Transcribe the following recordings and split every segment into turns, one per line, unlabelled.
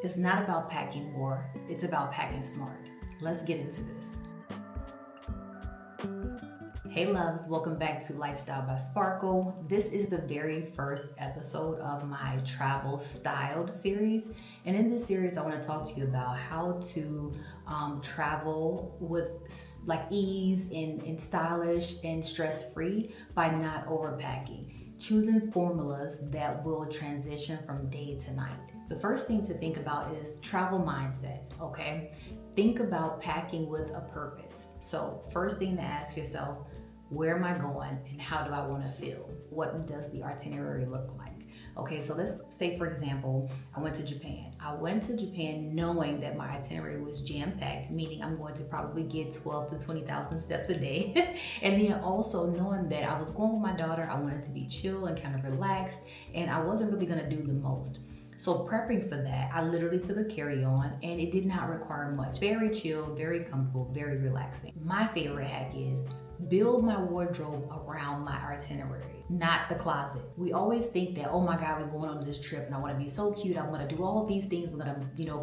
It's not about packing more, it's about packing smart. Let's get into this. Hey loves, welcome back to Lifestyle by Sparkle. This is the very first episode of my travel styled series. And in this series, I want to talk to you about how to travel with like ease and stylish and stress-free by not overpacking. Choosing formulas that will transition from day to night. The first thing to think about is travel mindset, okay? Think about packing with a purpose. So first thing to ask yourself, where am I going and how do I want to feel? What does the itinerary look like? Okay, so let's say, for example, I went to Japan. I went to Japan knowing that my itinerary was jam-packed, meaning I'm going to probably get 12 to 20,000 steps a day. And then also knowing that I was going with my daughter, I wanted to be chill and kind of relaxed, and I wasn't really gonna do the most. So prepping for that, I literally took a carry-on and it did not require much. Very chill, very comfortable, very relaxing. My favorite hack is build my wardrobe around my itinerary, not the closet. We always think that, oh my God, we're going on this trip and I wanna be so cute, I'm gonna do all of these things, I'm gonna,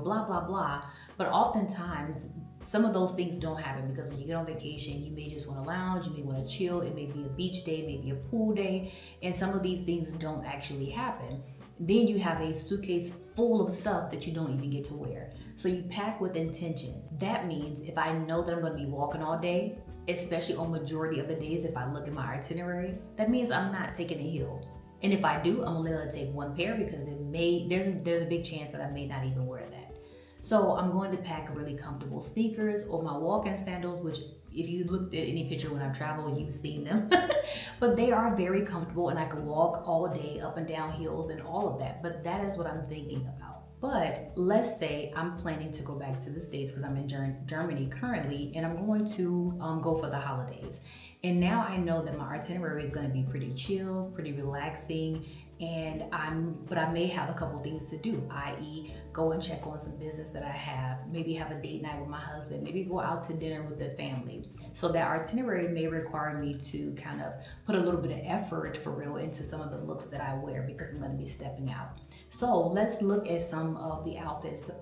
blah, blah, blah. But oftentimes, some of those things don't happen because when you get on vacation, you may just want to lounge, you may want to chill, it may be a beach day, maybe a pool day, and some of these things don't actually happen. Then you have a suitcase full of stuff that you don't even get to wear. So you pack with intention. That means if I know that I'm gonna be walking all day, especially on majority of the days, if I look at my itinerary, that means I'm not taking a hill. And if I do, I'm only gonna take one pair because there's a big chance that I may not even wear that. So I'm going to pack really comfortable sneakers or my walking sandals, which if you looked at any picture when I've traveled, you've seen them. But they are very comfortable and I can walk all day up and down hills and all of that. But that is what I'm thinking about. But let's say I'm planning to go back to the States because I'm in Germany currently and I'm going to go for the holidays. And now I know that my itinerary is going to be pretty chill, pretty relaxing, but I may have a couple things to do, i.e. go and check on some business that I have, maybe have a date night with my husband, maybe go out to dinner with the family. So that itinerary may require me to kind of put a little bit of effort for real into some of the looks that I wear because I'm going to be stepping out. So let's look at some of the outfits, the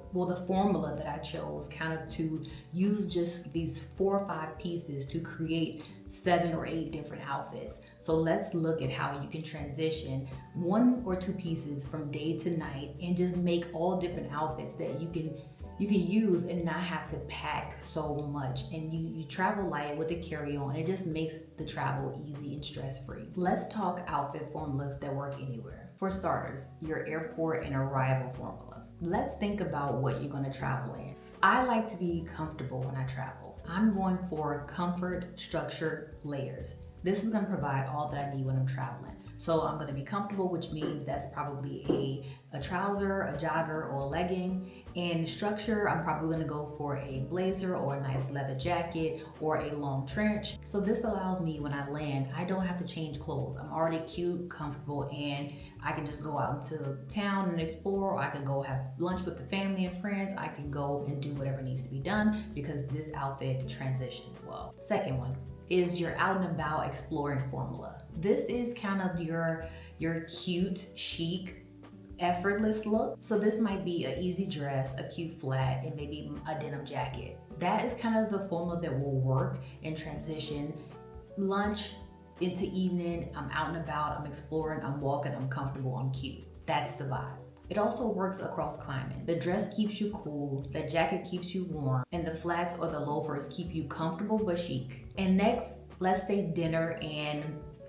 formula that I chose kind of to use just these 4 or 5 pieces to create 7 or 8 different outfits. So let's look at how you can transition 1 or 2 pieces from day to night and just make all different outfits that you can use and not have to pack so much. And you travel light with the carry-on. It just makes the travel easy and stress-free. Let's talk outfit formulas that work anywhere. For starters, your airport and arrival formula. Let's think about what you're gonna travel in. I like to be comfortable when I travel. I'm going for comfort, structure, layers. This is gonna provide all that I need when I'm traveling. So I'm gonna be comfortable, which means that's probably a trouser, a jogger, or a legging. And structure, I'm probably gonna go for a blazer or a nice leather jacket or a long trench. So this allows me when I land, I don't have to change clothes. I'm already cute, comfortable, and I can just go out into town and explore, or I can go have lunch with the family and friends. I can go and do whatever needs to be done because this outfit transitions well. Second one is your out and about exploring formula. This is kind of your cute, chic, effortless look. So this might be an easy dress, a cute flat, and maybe a denim jacket. That is kind of the formula that will work and transition lunch into evening. I'm out and about, I'm exploring, I'm walking, I'm comfortable, I'm cute. That's the vibe. It also works across climate. The dress keeps you cool, the jacket keeps you warm, and the flats or the loafers keep you comfortable but chic. And next, let's say dinner and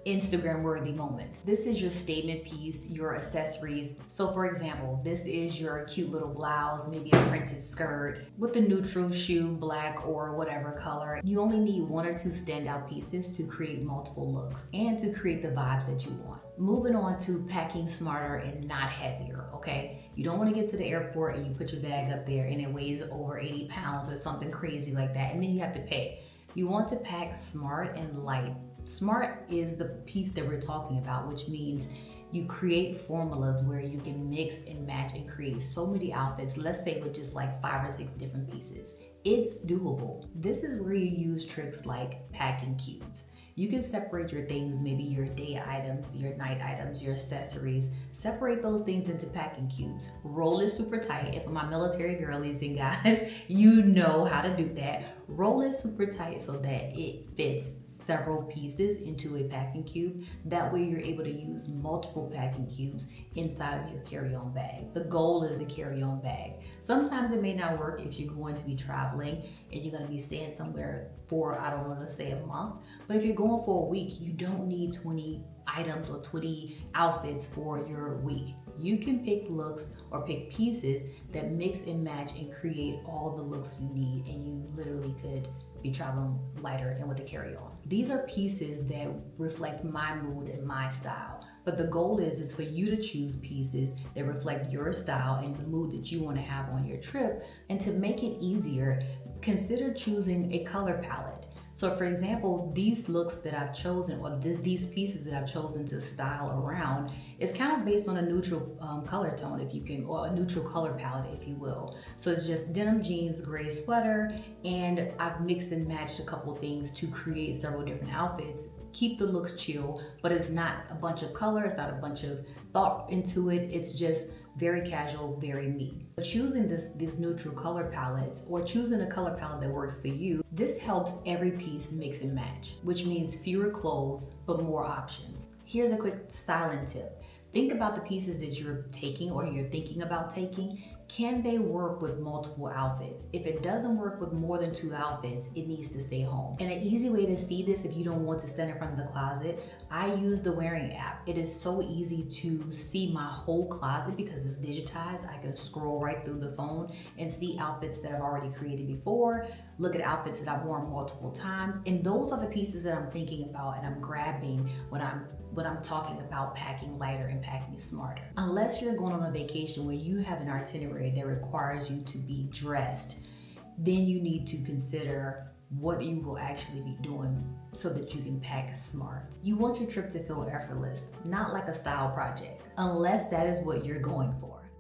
Instagram worthy moments. This is your statement piece, your accessories. So for example, this is your cute little blouse, maybe a printed skirt with the neutral shoe, black or whatever color. You only need 1 or 2 standout pieces to create multiple looks and to create the vibes that you want. Moving on to packing smarter and not heavier, okay? You don't want to get to the airport and you put your bag up there and it weighs over 80 pounds or something crazy like that, and then you have to pay. You want to pack smart and light. Smart is the piece that we're talking about, which means you create formulas where you can mix and match and create so many outfits, let's say with just like 5 or 6 different pieces. It's doable. This is where you use tricks like packing cubes. You can separate your things, maybe your day items, your night items, your accessories. Separate those things into packing cubes. Roll it super tight. If my military girlies and guys, you know how to do that. Roll it super tight so that it fits several pieces into a packing cube. That way you're able to use multiple packing cubes inside of your carry-on bag. The goal is a carry-on bag. Sometimes it may not work if you're going to be traveling and you're going to be staying somewhere for, I don't want to say a month, but if you're going for a week, you don't need 20 items or 20 outfits for your week. You can pick looks or pick pieces that mix and match and create all the looks you need, and you literally could be traveling lighter and with a carry-on. These are pieces that reflect my mood and my style. But the goal is for you to choose pieces that reflect your style and the mood that you want to have on your trip. And to make it easier, consider choosing a color palette. So for example, these looks that I've chosen, or these pieces that I've chosen to style around, is kind of based on a neutral color tone, if you can, or a neutral color palette, if you will. So it's just denim jeans, gray sweater, and I've mixed and matched a couple things to create several different outfits. Keep the looks chill, but it's not a bunch of color, it's not a bunch of thought into it, it's just very casual, very me. But choosing these neutral color palettes, or choosing a color palette that works for you, this helps every piece mix and match, which means fewer clothes, but more options. Here's a quick styling tip. Think about the pieces that you're taking or you're thinking about taking. Can they work with multiple outfits? If it doesn't work with more than 2 outfits, it needs to stay home. And an easy way to see this, if you don't want to stand in front of the closet, I use the Wearing app. It is so easy to see my whole closet because it's digitized. I can scroll right through the phone and see outfits that I've already created before, look at outfits that I've worn multiple times. And those are the pieces that I'm thinking about and I'm grabbing when I'm talking about packing lighter and packing smarter. Unless you're going on a vacation where you have an itinerary that requires you to be dressed, then you need to consider what you will actually be doing so that you can pack smart. You want your trip to feel effortless, not like a style project, unless that is what you're going for.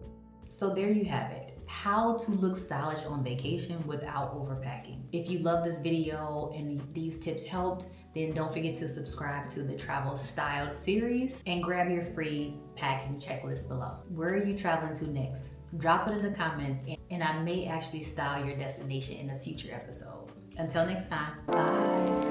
So there you have it. How to look stylish on vacation without overpacking. If you love this video and these tips helped, then don't forget to subscribe to the Travel Styled series and grab your free packing checklist below. Where are you traveling to next? Drop it in the comments and I may actually style your destination in a future episode. Until next time, bye.